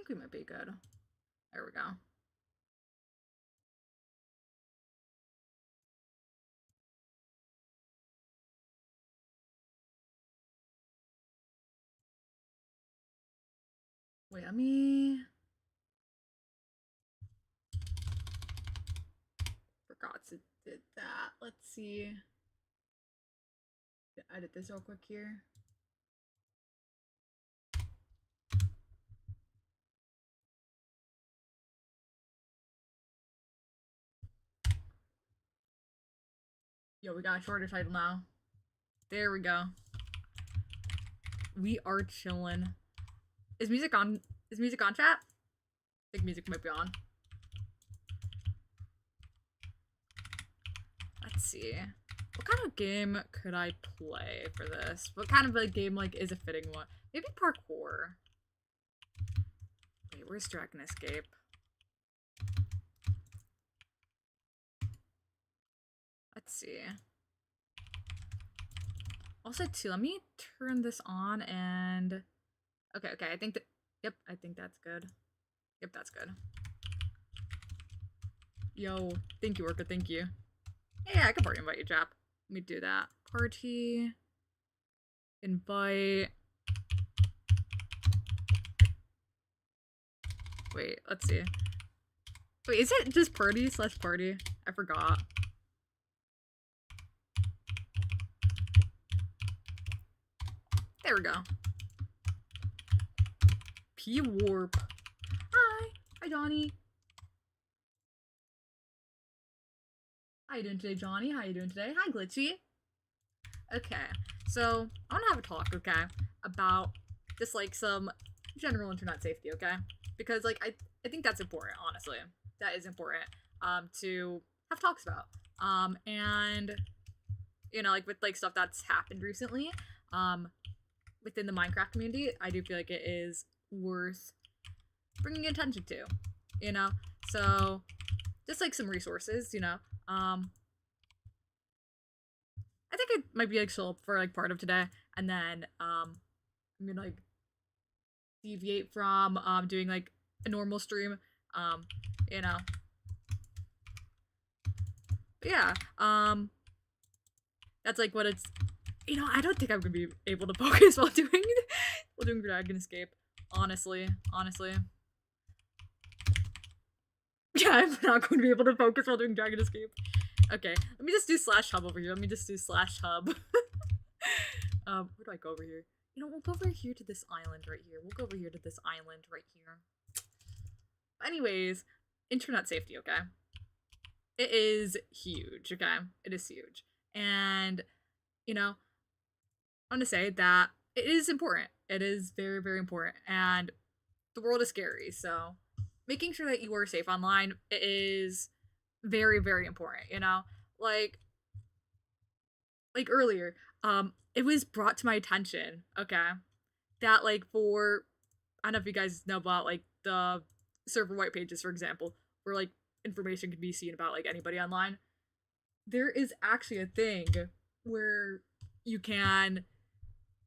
think we might be good. There we go. Wait, let me... Forgot to did that. Let's see. Edit this real quick here. Yo, we got a shorter title now. There we go. We are chilling. Is music on? Is music on, chat? I think music might be on. Let's see. What kind of game could I play for this? What kind of a game like is a fitting one? Maybe parkour. Wait, where's Dragon Escape? Let's see. Also, too, let me turn this on and... Okay, I think that... Yep, I think that's good. Yep, that's good. Yo, thank you, Orca, thank you. Yeah, I can party invite you, Jap. Let me do that. Party... Invite... Wait, let's see. Wait, is it just party/party? I forgot. There we go. P-Warp. Hi, Johnny. How you doing today, Johnny? How you doing today? Hi, Glitchy. Okay, so I want to have a talk, okay, about just like some general internet safety, okay? Because like I think that's important, honestly. That is important to have talks about. And you know, like with like stuff that's happened recently, within the Minecraft community, I do feel like it is worth bringing attention to, you know? So just like some resources, you know? I think it might be like show up for like part of today, and then I'm gonna like deviate from doing like a normal stream, you know. But yeah, that's like what it's. You know, I don't think I'm gonna be able to focus while doing Dragon Escape. Honestly. Yeah, I'm not going to be able to focus while doing Dragon Escape. Okay, let me just do /hub over here. Let me just do /hub. Where do I go over here? You know, we'll go over here to this island right here. We'll go over here to this island right here. Anyways, internet safety, okay? It is huge, okay? It is huge. And, you know, I'm gonna say that it is important. It is very, very important. And the world is scary, so making sure that you are safe online is very, very important, you know? Like earlier, it was brought to my attention, okay, that like for I don't know if you guys know about like the server white pages, for example, where like information can be seen about like anybody online. There is actually a thing where you can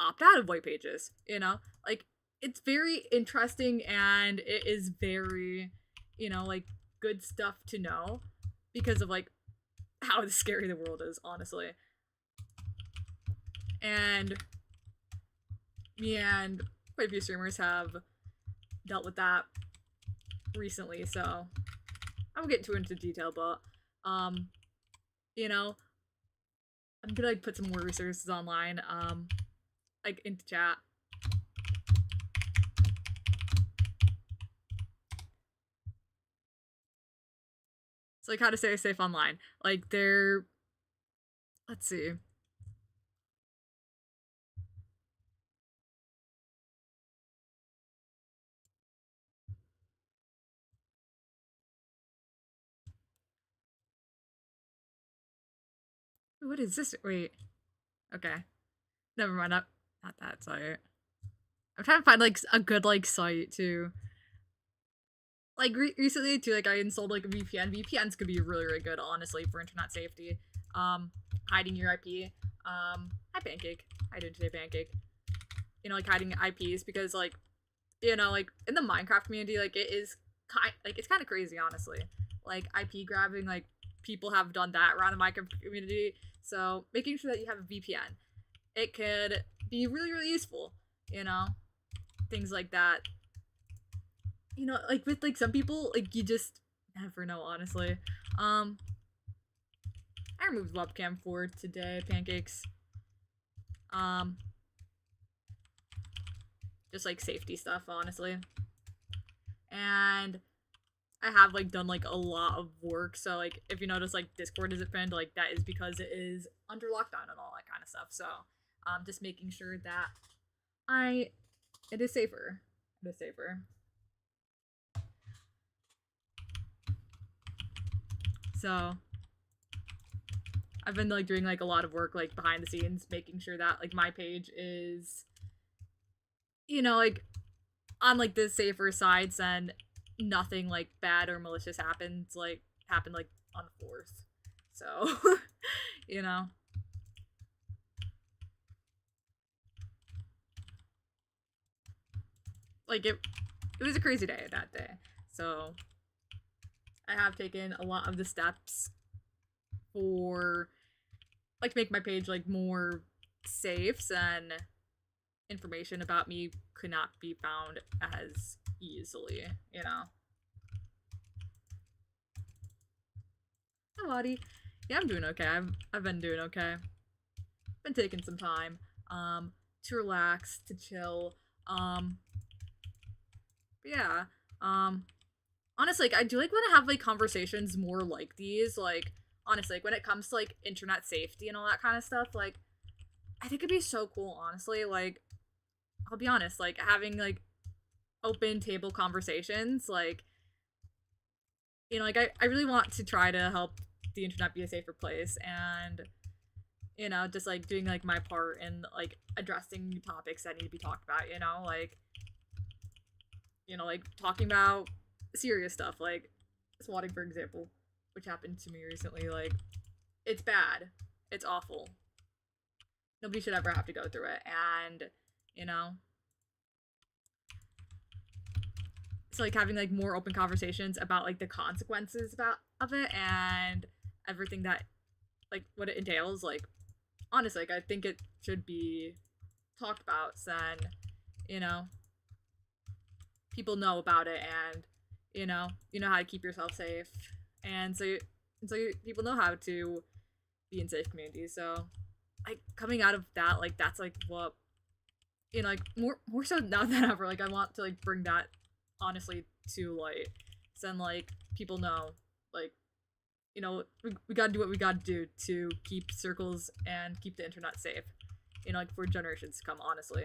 opt out of white pages, you know? Like it's very interesting and it is very, you know, like good stuff to know because of like how scary the world is, honestly. And me and quite a few streamers have dealt with that recently, so I won't get too into detail, but you know, I'm gonna like put some more resources online, like into chat. It's like how to stay safe online. Like they're, let's see. What is this? Wait. Okay. Never mind. Not that site. I'm trying to find like a good like site too. Like recently too, like I installed like a VPN. VPNs could be really, really good, honestly, for internet safety. Hiding your IP. Hi Pancake. How you doing today, Pancake? You know, like hiding IPs because like you know, like in the Minecraft community, like it is it's kind of crazy, honestly. Like IP grabbing, like people have done that around the Minecraft community. So making sure that you have a VPN, it could be really really useful. You know, things like that. You know, like with like some people, like you just never know, honestly. I removed webcam for today, pancakes. Um, just like safety stuff, honestly. And I have like done like a lot of work, so like if you notice like Discord isn't pinned, like that is because it is under lockdown and all that kind of stuff. So just making sure that it is safer. It is safer. So I've been like doing like a lot of work like behind the scenes, making sure that like my page is, you know, like on like the safer sides and nothing like bad or malicious happened like on the 4th. So you know. Like it was a crazy day that day. So I have taken a lot of the steps for like to make my page like more safe, and information about me could not be found as easily, you know. Hi, Lottie. Yeah, I'm doing okay. I've been doing okay. Been taking some time to relax, to chill. Yeah. Honestly, like, I do like want to have like conversations more like these. Like, honestly, like when it comes to like internet safety and all that kind of stuff, like I think it'd be so cool, honestly. Like, I'll be honest, like having like open table conversations, like, you know, like I really want to try to help the internet be a safer place, and you know, just like doing like my part in like addressing topics that need to be talked about, you know, like talking about serious stuff like swatting, for example, which happened to me recently. Like, it's bad, it's awful, nobody should ever have to go through it, and you know, so like having like more open conversations about like the consequences of it and everything that like what it entails, like honestly, like I think it should be talked about, so then you know people know about it, and you know how to keep yourself safe, and so people know how to be in safe communities. So like coming out of that, like that's like what, you know, like more so now than ever, like I want to like bring that honestly to light, so then like people know, like, you know, we gotta do what we gotta do to keep circles and keep the internet safe, you know, like for generations to come, honestly,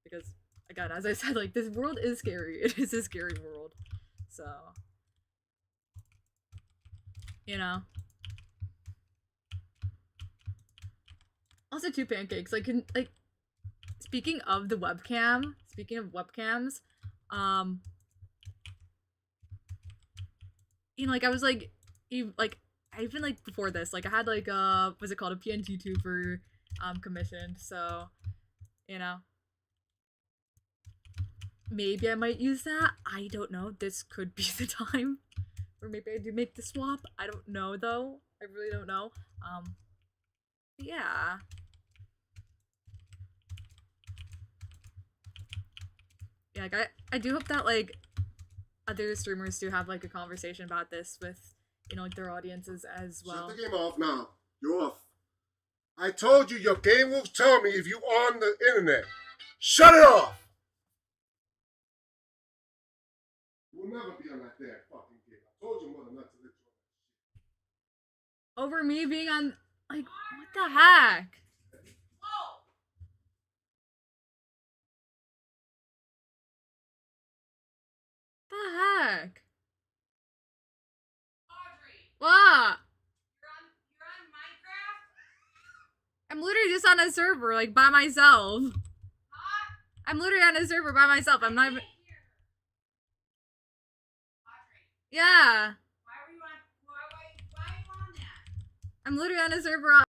because again, as I said, like this world is scary. It is a scary world. So you know, also two pancakes, like speaking of the webcam, speaking of webcams, um you know, like I was like I even like before this, like I had like what's it called, a PNG tuber commissioned, so you know, maybe I might use that. I don't know. This could be the time. Or maybe I do make the swap. I don't know though. I really don't know. Yeah. Yeah, like I do hope that like other streamers do have like a conversation about this with, you know, like their audiences as well. Shut the game off now. You're off. I told you your game will tell me if you on the internet. Shut it off. You will never be on that damn fucking game. I told your mother not to let you on that shit. Over me being on, like, what the heck? The heck? Audrey, What? you're on Minecraft? I'm literally just on a server, like, by myself. Huh? I'm literally on a server by myself. I'm not even. Here. Audrey, Yeah. why are you on that? I'm literally on a server